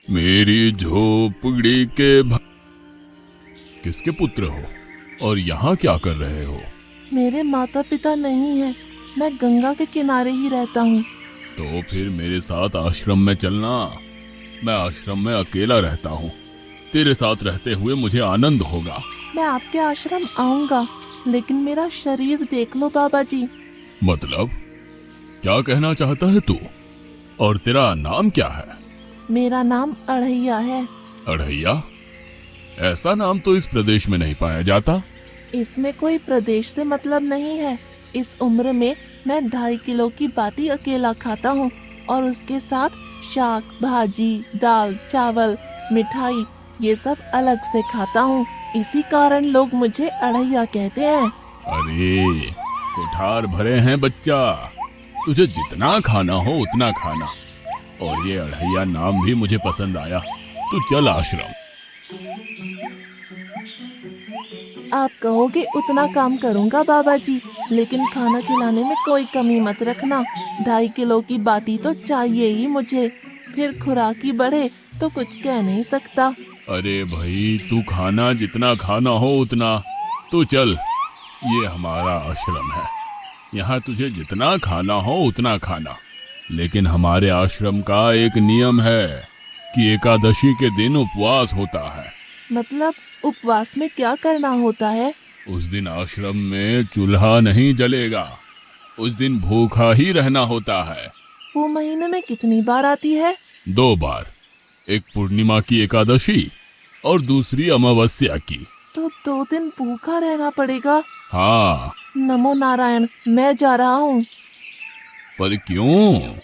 मेरी झोपड़ी के किसके पुत्र हो और यहाँ क्या कर रहे हो? मेरे माता पिता नहीं है, मैं गंगा के किनारे ही रहता हूँ। तो फिर मेरे साथ आश्रम में चलना। मैं आश्रम में अकेला रहता हूँ। तेरे साथ रहते हुए मुझे आनंद होगा। मैं आपके आश्रम आऊंगा, लेकिन मेरा शरीर देख लो बाबा जी। मतलब क्या कहना चाहता है तू? और तेरा नाम क्या है? मेरा नाम अढ़ैया है। अढ़ैया? ऐसा नाम तो इस प्रदेश में नहीं पाया जाता। इसमें कोई प्रदेश से मतलब नहीं है। इस उम्र में मैं 2.5 किलो की बाटी अकेला खाता हूँ और उसके साथ शाक, भाजी, दाल, चावल, मिठाई ये सब अलग से खाता हूँ। इसी कारण लोग मुझे अढ़ैया कहते हैं। अरे कुठार भरे हैं बच्चा, तुझे जितना खाना हो उतना खाना। और ये अढ़ैया नाम भी मुझे पसंद आया। तू चल आश्रम। आप कहोगे उतना काम करूँगा बाबा जी, लेकिन खाना खिलाने में कोई कमी मत रखना। 2.5 किलो की बाटी तो चाहिए ही मुझे, फिर खुराकी बढ़े तो कुछ कह नहीं सकता। अरे भाई, तू खाना जितना खाना हो उतना। तू चल, ये हमारा आश्रम है। यहाँ तुझे जितना खाना हो उतना खाना। लेकिन हमारे आश्रम का एक नियम है कि एकादशी के दिन उपवास होता है। मतलब उपवास में क्या करना होता है? उस दिन आश्रम में चूल्हा नहीं जलेगा। उस दिन भूखा ही रहना होता है। वो महीने में कितनी बार आती है? 2 बार, एक पूर्णिमा की एकादशी और दूसरी अमावस्या की। तो 2 दिन भूखा रहना पड़ेगा। हाँ। नमो नारायण, मैं जा रहा हूँ। पर क्यों?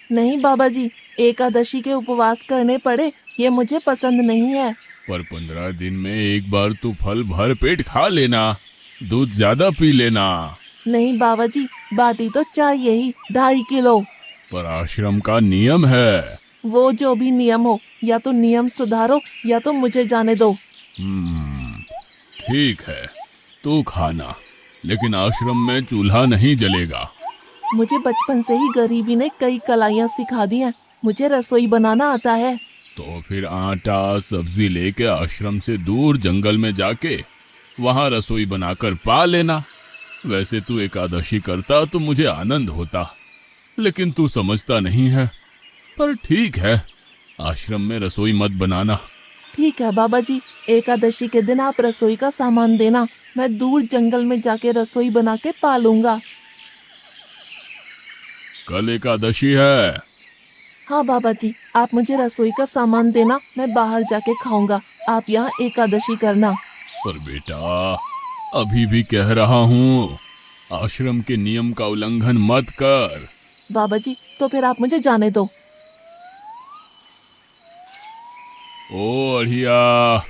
नहीं बाबा जी, एकादशी के उपवास करने पड़े ये मुझे पसंद नहीं है। पर 15 दिन में एक बार तू फल भर पेट खा लेना, दूध ज्यादा पी लेना। नहीं बाबा जी, बाटी तो चाहिए ही 2.5 किलो। पर आश्रम का नियम है। वो जो भी नियम हो, या तो नियम सुधारो या तो मुझे जाने दो। ठीक है, तू खाना, लेकिन आश्रम में चूल्हा नहीं जलेगा। मुझे बचपन से ही गरीबी ने कई कलाइयाँ सिखा दी हैं। मुझे रसोई बनाना आता है। तो फिर आटा सब्जी लेके आश्रम से दूर जंगल में जाके वहां रसोई बनाकर पा लेना। वैसे तू एकादशी करता तो मुझे आनंद होता, लेकिन तू समझता नहीं है। पर ठीक है, आश्रम में रसोई मत बनाना। ठीक है बाबा जी, एकादशी के दिन आप रसोई का सामान देना, मैं दूर जंगल में जाके रसोई बना के पा लूंगा। कल एकादशी है। हाँ बाबा जी, आप मुझे रसोई का सामान देना, मैं बाहर जाके खाऊंगा। आप यहाँ एकादशी करना। पर बेटा, अभी भी कह रहा हूँ, आश्रम के नियम का उल्लंघन मत कर। बाबा जी, तो फिर आप मुझे जाने दो। ओ अढ़िया,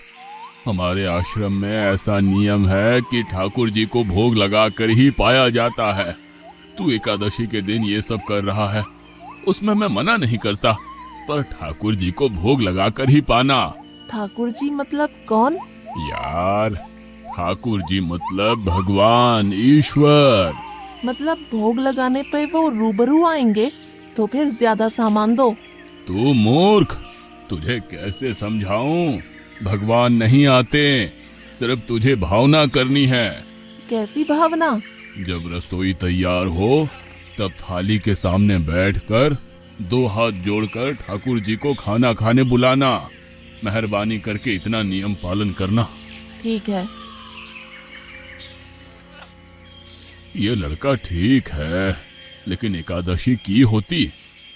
हमारे आश्रम में ऐसा नियम है कि ठाकुर जी को भोग लगाकर ही पाया जाता है। तू एकादशी के दिन ये सब कर रहा है, उसमें मैं मना नहीं करता, पर ठाकुर जी को भोग लगाकर ही पाना। ठाकुर जी मतलब कौन? यार, ठाकुर जी मतलब भगवान ईश्वर। मतलब भोग लगाने पे वो रूबरू आएंगे? तो फिर ज्यादा सामान दो। तू मूर्ख, तुझे कैसे समझाऊं? भगवान नहीं आते, सिर्फ तुझे भावना करनी है। कैसी भावना? जब रसोई तैयार हो तब थाली के सामने बैठकर 2 हाथ जोड़कर ठाकुर जी को खाना खाने बुलाना। मेहरबानी करके इतना नियम पालन करना। ठीक है। ये लड़का ठीक है, लेकिन एकादशी की होती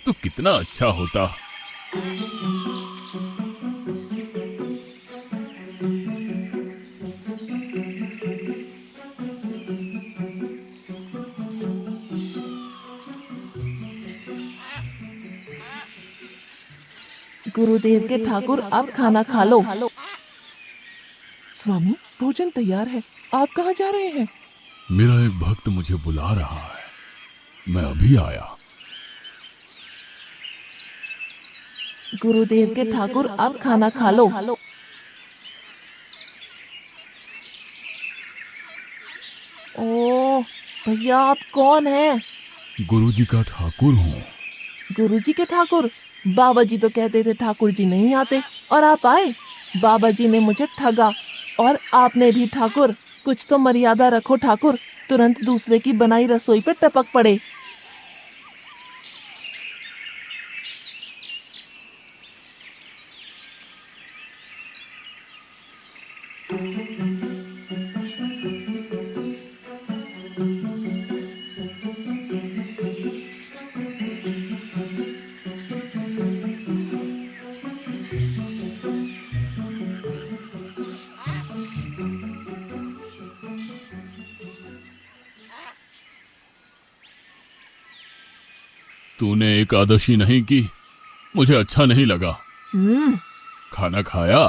तो कितना अच्छा होता। गुरुदेव के ठाकुर, आप खाना खा लो। स्वामी, भोजन तैयार है, आप कहाँ जा रहे हैं? मेरा एक भक्त मुझे बुला रहा है, मैं अभी आया। गुरुदेव के ठाकुर, आप खाना खा लो। ओ भैया, आप कौन हैं? गुरुजी का ठाकुर हूँ। गुरुजी के ठाकुर? बाबा जी तो कहते थे ठाकुर जी नहीं आते और आप आए। बाबा जी ने मुझे ठगा और आपने भी ठाकुर। कुछ तो मर्यादा रखो ठाकुर, तुरंत दूसरे की बनाई रसोई पे टपक पड़े। तूने एकादशी नहीं की, मुझे अच्छा नहीं लगा। खाना खाया?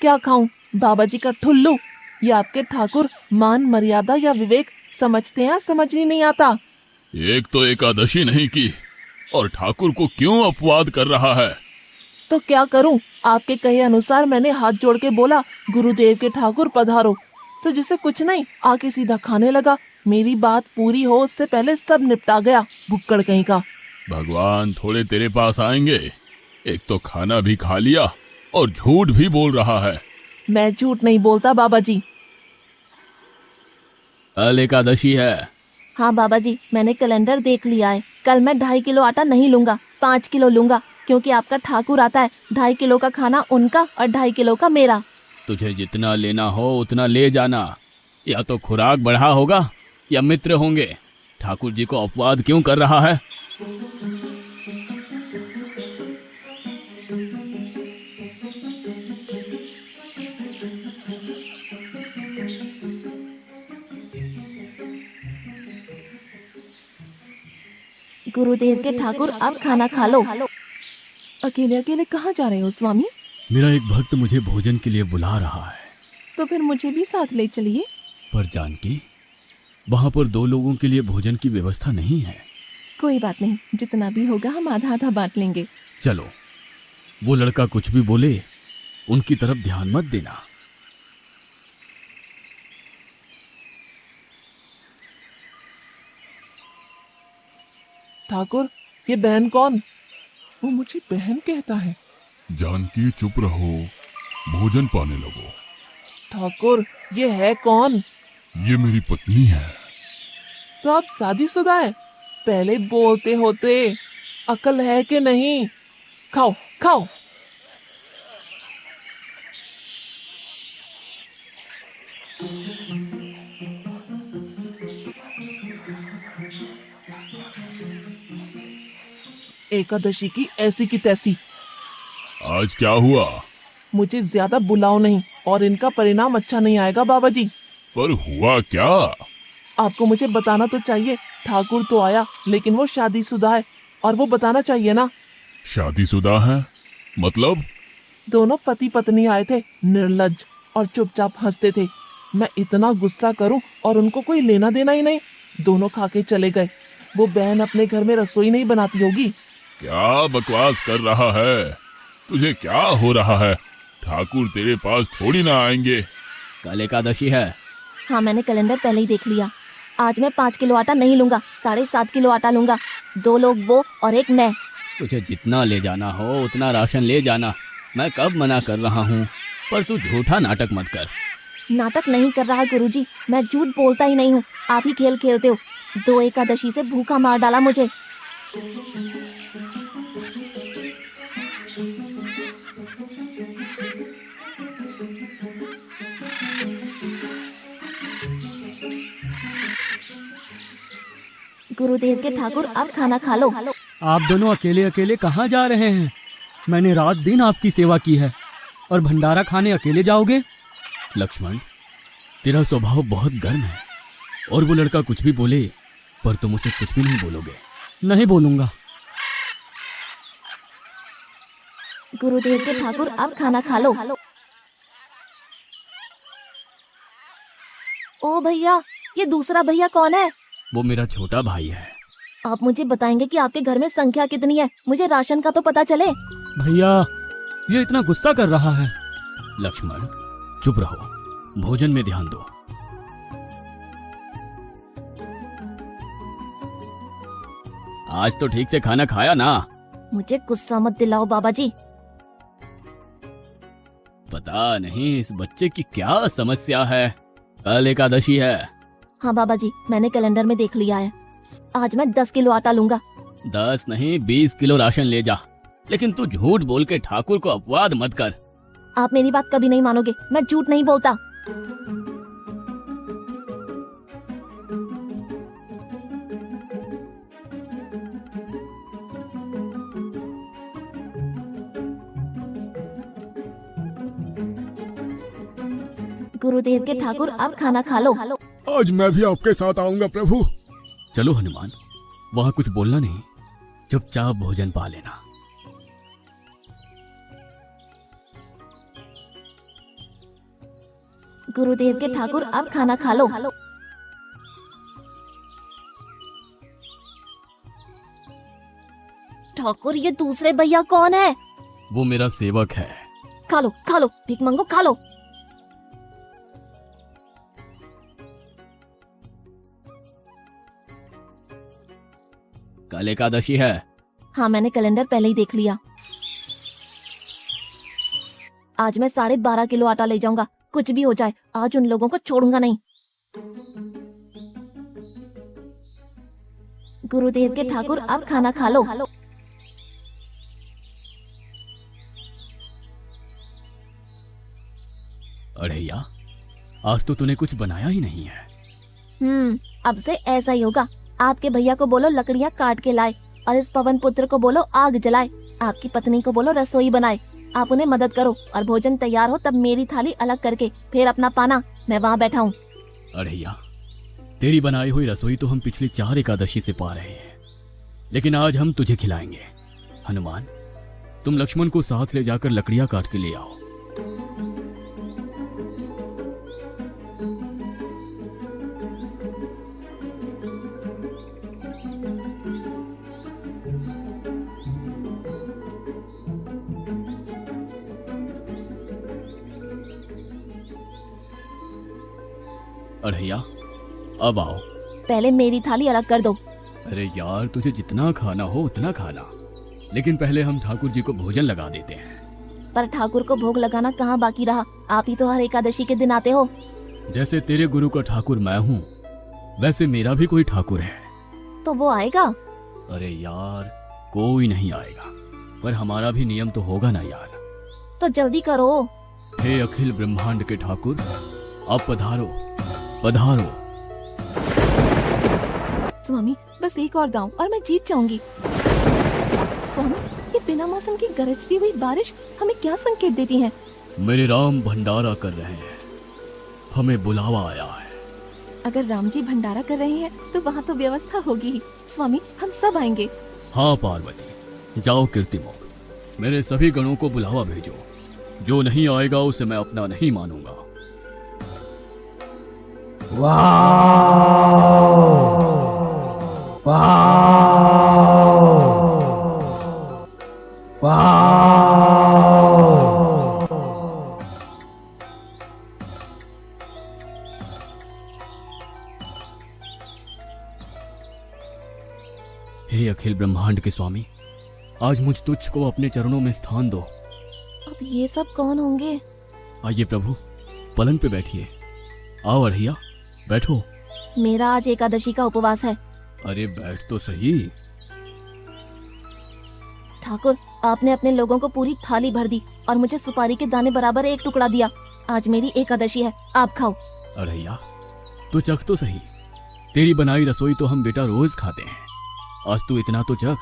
क्या खाऊं? बाबा जी का ठुल्लू। ये आपके ठाकुर मान मर्यादा या विवेक समझते हैं, समझ ही नहीं आता। एक तो एकादशी नहीं की और ठाकुर को क्यों अपवाद कर रहा है? तो क्या करूं? आपके कहे अनुसार मैंने हाथ जोड़ के बोला गुरुदेव के ठाकुर पधारो, तो जिसे कुछ नहीं आके सीधा खाने लगा। मेरी बात पूरी हो उससे पहले सब निपटा गया, भुक्कड़ कहीं का। भगवान थोड़े तेरे पास आएंगे। एक तो खाना भी खा लिया और झूठ भी बोल रहा है। मैं झूठ नहीं बोलता बाबा जी। कल एकादशी है। हाँ बाबा जी, मैंने कैलेंडर देख लिया है। कल मैं 2.5 किलो आटा नहीं लूंगा, 5 किलो लूंगा, क्योंकि आपका ठाकुर आता है। 2.5 किलो का खाना उनका और 2.5 किलो का मेरा। तुझे जितना लेना हो उतना ले जाना। या तो खुराक बढ़ा होगा या मित्र होंगे। ठाकुर जी को अपवाद क्यों कर रहा है? गुरुदेव के ठाकुर अब खाना खा लो। अकेले अकेले कहाँ जा रहे हो स्वामी? मेरा एक भक्त मुझे भोजन के लिए बुला रहा है। तो फिर मुझे भी साथ ले चलिए। पर जानकी, वहाँ पर 2 लोगों के लिए भोजन की व्यवस्था नहीं है। कोई बात नहीं, जितना भी होगा हम आधा आधा बांट लेंगे। चलो, वो लड़का कुछ भी बोले उनकी तरफ ध्यान मत देना। ठाकुर, ये बहन कौन? वो मुझे बहन कहता है। जानकी चुप रहो, भोजन पाने लगो। ठाकुर, ये है कौन? ये मेरी पत्नी है। तो आप शादीशुदा है? पहले बोलते होते। अकल है कि नहीं? खाओ खाओ। एकादशी की ऐसी की तैसी। आज क्या हुआ? मुझे ज्यादा बुलाओ नहीं और इनका परिणाम अच्छा नहीं आएगा बाबा जी। पर हुआ क्या? आपको मुझे बताना तो चाहिए। ठाकुर तो आया लेकिन वो शादीशुदा है और वो बताना चाहिए ना। शादीशुदा है? मतलब? दोनों पति पत्नी आए थे, निर्लज्ज, और चुपचाप हंसते थे। मैं इतना गुस्सा करूं और उनको कोई लेना देना ही नहीं। दोनों खा के चले गए। वो बहन अपने घर में रसोई नहीं बनाती होगी। क्या बकवास कर रहा है? तुझे क्या हो रहा है? ठाकुर तेरे पास थोड़ी ना आएंगे। कल एकादशी है। हाँ, मैंने कैलेंडर पहले ही देख लिया। आज मैं 5 किलो आटा नहीं लूंगा, 7.5 किलो आटा लूंगा। 2 लोग वो और एक मैं। तुझे जितना ले जाना हो उतना राशन ले जाना। मैं कब मना कर रहा हूँ, पर तू झूठा नाटक मत कर। नाटक नहीं कर रहा गुरुजी, मैं झूठ बोलता ही नहीं हूँ। आप ही खेल खेलते हो। 2 एकादशी से भूखा मार डाला मुझे। गुरुदेव के ठाकुर अब खाना खा लो। आप दोनों अकेले अकेले कहाँ जा रहे हैं? मैंने रात दिन आपकी सेवा की है और भंडारा खाने अकेले जाओगे? लक्ष्मण, तेरा स्वभाव बहुत गर्म है और वो लड़का कुछ भी बोले पर तुम उसे कुछ भी नहीं बोलोगे। नहीं बोलूंगा। गुरुदेव के ठाकुर अब खाना खा लो। ओ भैया, ये दूसरा भैया कौन है? वो मेरा छोटा भाई है। आप मुझे बताएंगे कि आपके घर में संख्या कितनी है? मुझे राशन का तो पता चले। भैया, ये इतना गुस्सा कर रहा है। लक्ष्मण, चुप रहो, भोजन में ध्यान दो। आज तो ठीक से खाना खाया ना? मुझे गुस्सा मत दिलाओ बाबा जी। पता नहीं इस बच्चे की क्या समस्या है। कल एकादशी है। हाँ बाबा जी, मैंने कैलेंडर में देख लिया है। आज मैं 10 किलो आटा लूंगा। 10 नहीं 20 किलो राशन ले जा, लेकिन तू झूठ बोल के ठाकुर को अपवाद मत कर। आप मेरी बात कभी नहीं मानोगे, मैं झूठ नहीं बोलता। गुरुदेव के ठाकुर, आप खाना खा लो। आज मैं भी आपके साथ आऊंगा प्रभु। चलो हनुमान, वहाँ कुछ बोलना नहीं, चुपचाप भोजन पा लेना। गुरुदेव के ठाकुर, आप खाना खा लो। ठाकुर, ये दूसरे भैया कौन है? वो मेरा सेवक है। खा लो, भीख मंगो, खा लो। कल एकादशी है। हाँ, मैंने कैलेंडर पहले ही देख लिया। आज मैं 12.5 किलो आटा ले जाऊंगा। कुछ भी हो जाए, आज उन लोगों को छोड़ूंगा नहीं। गुरुदेव के ठाकुर, आप खाना खा लो। अड़ैया, आज तो तूने कुछ बनाया ही नहीं है। अब से ऐसा ही होगा। आपके भैया को बोलो लकड़ियाँ काट के लाए, और इस पवन पुत्र को बोलो आग जलाए। आपकी पत्नी को बोलो रसोई बनाए। आप उन्हें मदद करो, और भोजन तैयार हो तब मेरी थाली अलग करके फिर अपना पाना। मैं वहाँ बैठा हूँ। अड़ैया, तेरी बनाई हुई रसोई तो हम पिछली 4 एकादशी से पा रहे हैं, लेकिन आज हम तुझे खिलाएंगे। हनुमान, तुम लक्ष्मण को साथ ले जाकर लकड़ियां काट के ले आओ। अड़ैया, अब आओ। पहले मेरी थाली अलग कर दो। अरे यार, तुझे जितना खाना हो उतना खाना, लेकिन पहले हम ठाकुर जी को भोजन लगा देते हैं। पर ठाकुर को भोग लगाना कहाँ बाकी रहा? आप ही तो हर एकादशी के दिन आते हो। जैसे तेरे गुरु का ठाकुर मैं हूँ, वैसे मेरा भी कोई ठाकुर है। तो वो आएगा? अरे यार, कोई नहीं आएगा, पर हमारा भी नियम तो होगा ना यार। तो जल्दी करो। हे अखिल ब्रह्मांड के ठाकुर, आप पधारो पधारो। स्वामी, बस एक और दांव और मैं जीत जाऊंगी। स्वामी, ये बिना मौसम की गरजती हुई बारिश हमें क्या संकेत देती है? मेरे राम भंडारा कर रहे हैं, हमें बुलावा आया है। अगर राम जी भंडारा कर रहे हैं तो वहाँ तो व्यवस्था होगी ही। स्वामी, हम सब आएंगे। हाँ पार्वती, जाओ कीर्तिमुख, मेरे सभी गणों को बुलावा भेजो। जो नहीं आएगा उसे मैं अपना नहीं मानूंगा। हे अखिल ब्रह्मांड के स्वामी, आज मुझ तुझ को अपने चरणों में स्थान दो। अब ये सब कौन होंगे? आइए प्रभु, पलंग पे बैठिए। आओ अड़ैया, बैठो। मेरा आज एकादशी का उपवास है। अरे बैठ तो सही। ठाकुर, आपने अपने लोगों को पूरी थाली भर दी और मुझे सुपारी के दाने बराबर एक टुकड़ा दिया। आज मेरी एकादशी है, आप खाओ। अड़ैया, तो चख तो सही। तेरी बनाई रसोई तो हम बेटा रोज खाते हैं, आज तू इतना तो चख।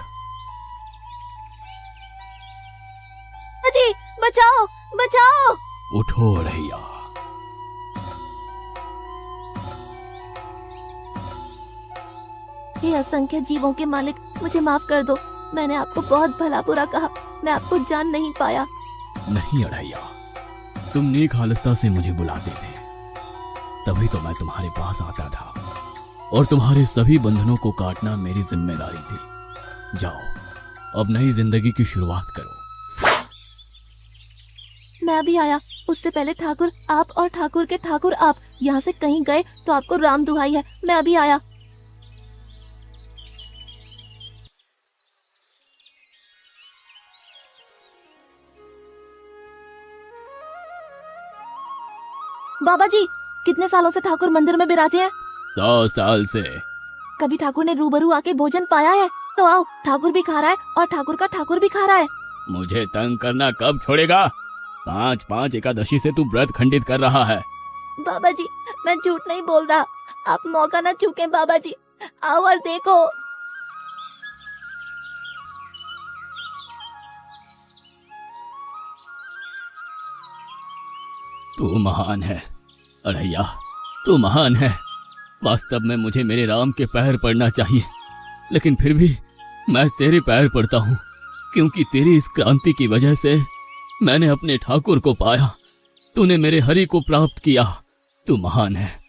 जी, बचाओ बचाओ। उठो अड़ैया। हे असंख्य जीवों के मालिक, मुझे माफ कर दो। मैंने आपको बहुत भला बुरा कहा, मैं आपको जान नहीं पाया। नहीं अड़ैया, तुम नेक हालस्ता से मुझे बुलाते थे, तभी तो मैं तुम्हारे पास आता था, और तुम्हारे सभी बंधनों को काटना मेरी जिम्मेदारी थी। जाओ, अब नई जिंदगी की शुरुआत करो। मैं भी आया। उससे पहले ठाकुर आप और ठाकुर के ठाकुर आप यहाँ से कहीं गए तो आपको राम दुहाई है। मैं अभी आया। बाबा जी, कितने सालों से ठाकुर मंदिर में विराजे हैं? 100 साल से। कभी ठाकुर ने रूबरू आके भोजन पाया है? तो आओ, ठाकुर भी खा रहा है और ठाकुर का ठाकुर भी खा रहा है। मुझे तंग करना कब छोड़ेगा? 5-5 एकादशी से तू व्रत खंडित कर रहा है। बाबा जी, मैं झूठ नहीं बोल रहा, आप मौका ना चूकें बाबा जी, आओ और देखो। तू महान है अढ़ैया, तू महान है। वास्तव में मुझे मेरे राम के पैर पड़ना चाहिए, लेकिन फिर भी मैं तेरे पैर पड़ता हूँ, क्योंकि तेरी इस क्रांति की वजह से मैंने अपने ठाकुर को पाया। तूने मेरे हरि को प्राप्त किया। तू महान है।